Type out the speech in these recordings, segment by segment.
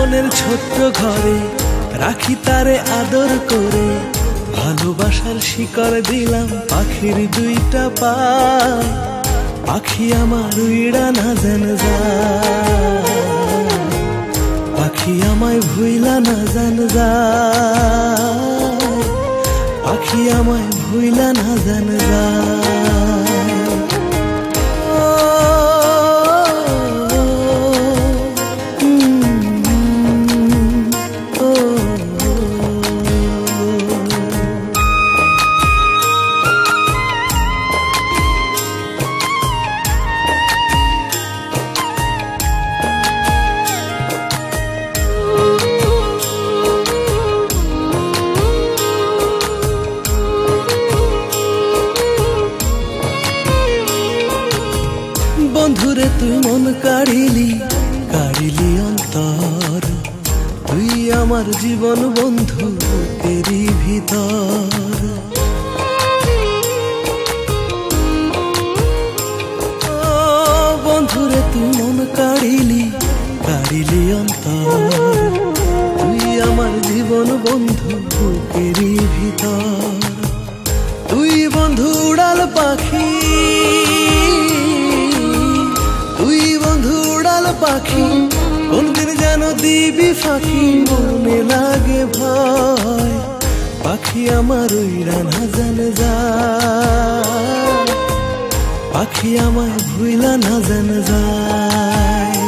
মনের ছোট্ট ঘরে রাখি তারে আদর করে, ভালোবাসার শিকড় দিলাম পাখির দুইটা পায়। পাখি আমার উইড়া না যেন যায়, পাখি আমায় ভুইলা না যেন যায়, পাখি আমায় ভুইলা না যেন যায়। বন্ধুরে তুই মন কাড়িলি, কাড়িলি অন্তর, তুই আমার জীবন বন্ধু তেরি ভিতর। বন্ধুরে তুই মন কাড়িলি, কাড়িলি অন্তর, তুই আমার জীবন বন্ধু তেরি ভিতর। তুই বন্ধু উড়াল পাখি, তুই বন্ধু উড়াল পাখি, কোনদিন যেন দিবি ফাঁকি, মনে লাগে ভয়। পাখি আমার উইড়া না যেন যায়, পাখি আমায় ভুইলা না যেন যায়।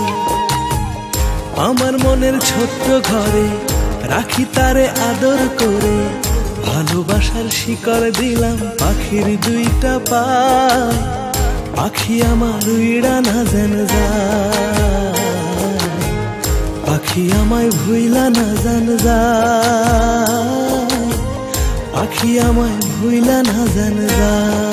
আমার মনের ছোট্ট ঘরে রাখি তারে আদর করে, ভালোবাসার শিকড় দিলাম পাখির দুইটা পায়। পাখি আমার উইড়া না যেন যায়, পাখি আমায় ভুইলা না যেন যায়, পাখি আমায় ভুইলা না যেন যায়।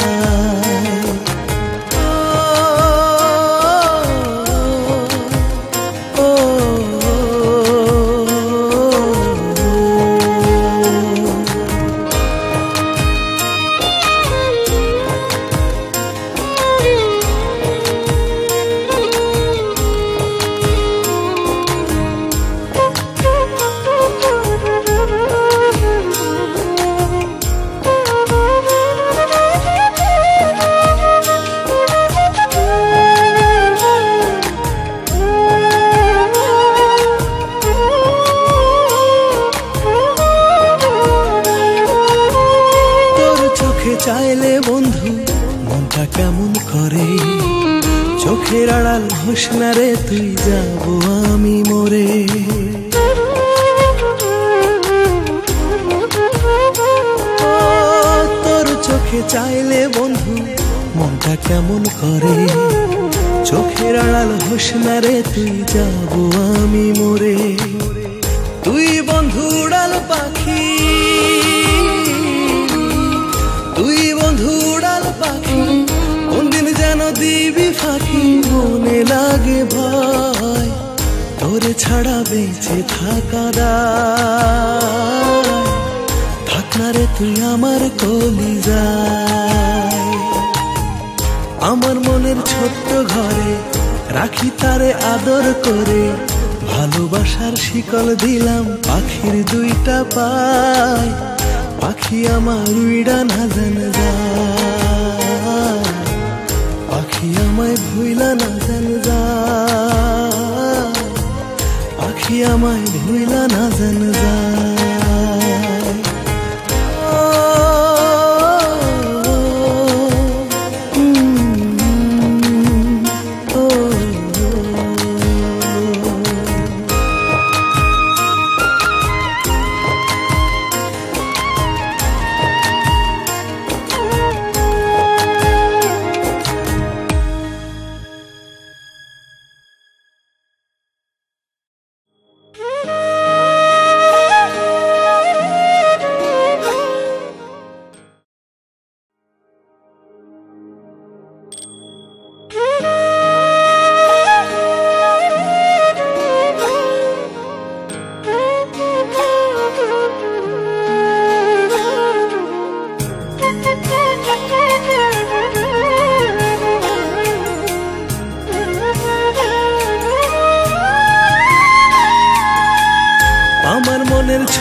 চাইলে বন্ধু মনটা কেমন করে, চোখের আড়াল হোস না রে তুই, যাবো আমি মরে। তোর চোখে চাইলে বন্ধু মনটা কেমন করে, চোখের আড়াল হোস না রে তুই, যাবো আমি মরে। তুই বন্ধু উড়াল পাখি, তুই বন্ধু উড়াল পাখি, কোনদিন যেন দিবি ফাঁকি, মনে লাগে ভয়। তোরে ছাড়া বেঁচে থাকা দায়, থাক না রে তুই আমার কলিজায়। আমার মনের ছোট্ট ঘরে রাখি তারে আদর করে, ভালোবাসার শিকল দিলাম পাখির দুইটা পায়। পাখি আমার উইড়া না যেন যায়, পাখি আমায় ভুইলা না যেন যায়, পাখি আমায় ভুইলা না যেন যায়।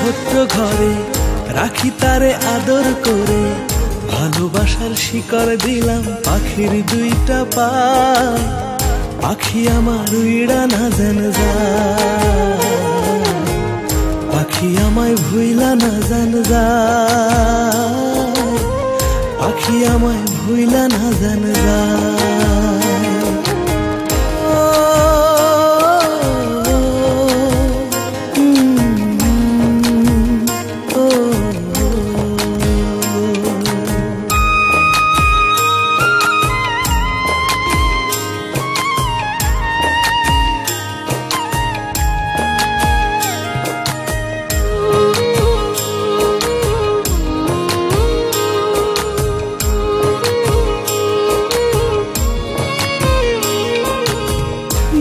ছোট্ট ঘরে রাখি তারে আদর করে, ভালোবাসার শিকড় দিলাম পাখির দুইটা পায়। পাখি আমার উইড়া না জান যায়, পাখি আমায় ভুইলা না জান যায়, পাখি আমায় ভুইলা না জান যায়।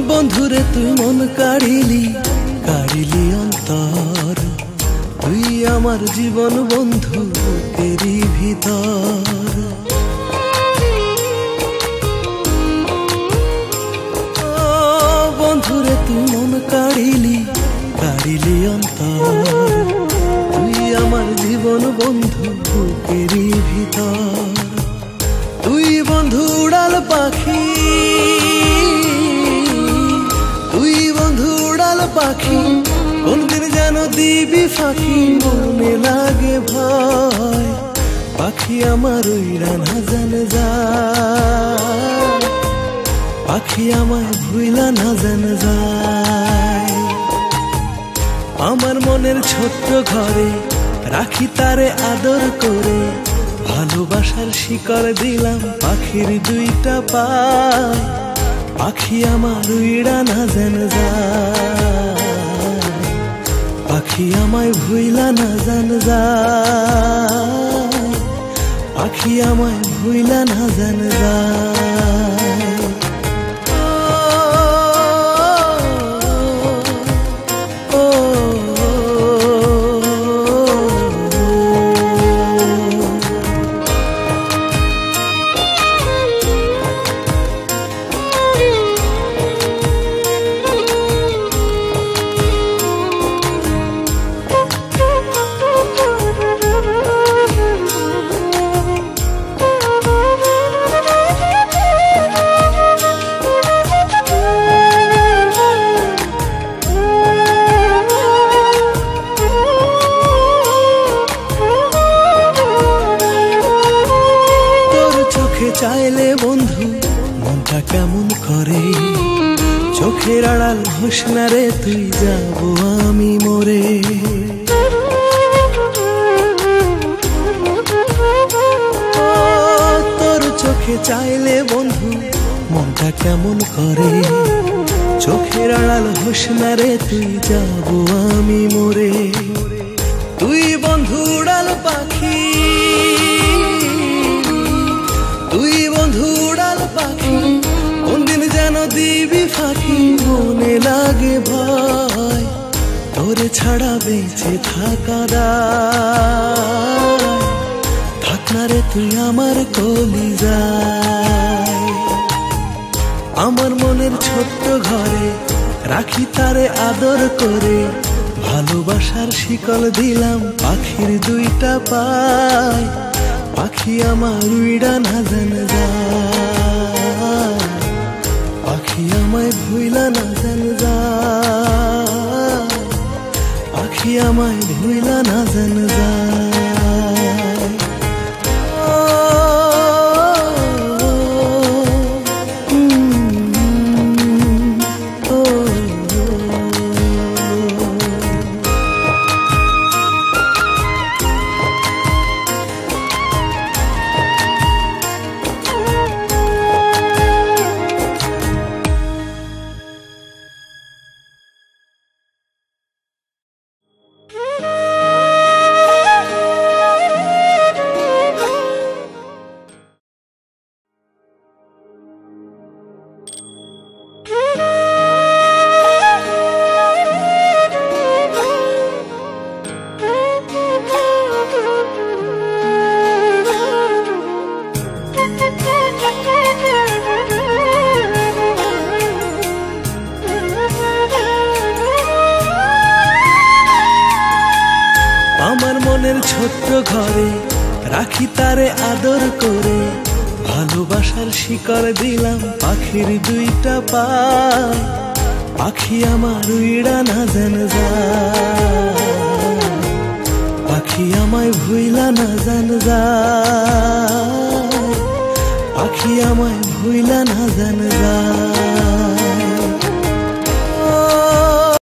বন্ধুরে তুই মন কাড়িলি, কাড়িলি অন্তর, তুই আমার জীবন বন্ধু তেরি ভিতর। বন্ধুরে তুই মন কাড়িলি, কাড়িলি অন্তর, তুই আমার জীবন বন্ধু তেরি ভিতর। তুই বন্ধু উড়াল পাখি, তুই বন্ধু উড়াল পাখি, কোনদিন যেন দিবি ফাঁকি, মনে লাগে ভয়। পাখি আমার উইড়া না জান যায়, পাখি আমায় ভুইলা না জান যায়। আমার মনের ছোট্ট ঘরে রাখি তারে আদর করে, ভালোবাসার শিকড় দিলাম পাখির দুইটা পায়। পাখি আমার উইড়া না জান যায়, পাখি আমায় ভুইলা না জান যায়, পাখি আমায় ভুইলা না জান যায়। চাইলে বন্ধু মনটা কেমন করে, চোখের আড়াল হোস না রে তুই, যাবো আমি মরে। তোর চোখে চাইলে বন্ধু মনটা কেমন করে, চোখের আড়াল হোস না রে তুই, যাবো আমি মরে। তুই বন্ধু উড়াল পাখি, তুই বন্ধু উড়াল পাখি, কোনদিন যেন দিবি ফাঁকি, মনে লাগে ভয়। তোরে ছাড়া বেঁচে থাকা দায়, থাক না রে তুই আমার কলিজায়। আমার মনের ছোট্ট ঘরে রাখি তারে আদর করে, ভালোবাসার শিকল দিলাম পাখির দুইটা পায়। পাখি আমার উইড়া না জান যায়, পাখি আমায় ভুইলা না জান যায়, পাখি আমায় ভুইলা না জান যায়। মনের ছোট্ট ঘরে রাখি তারে আদর করে, ভালোবাসার শিকড় দিলাম পাখির দুইটা পায়, পাখি আমার উইড়া না জান যায়, পাখি আমায় ভুইলা না জান যায়, পাখি আমায় ভুইলা না জান যায়।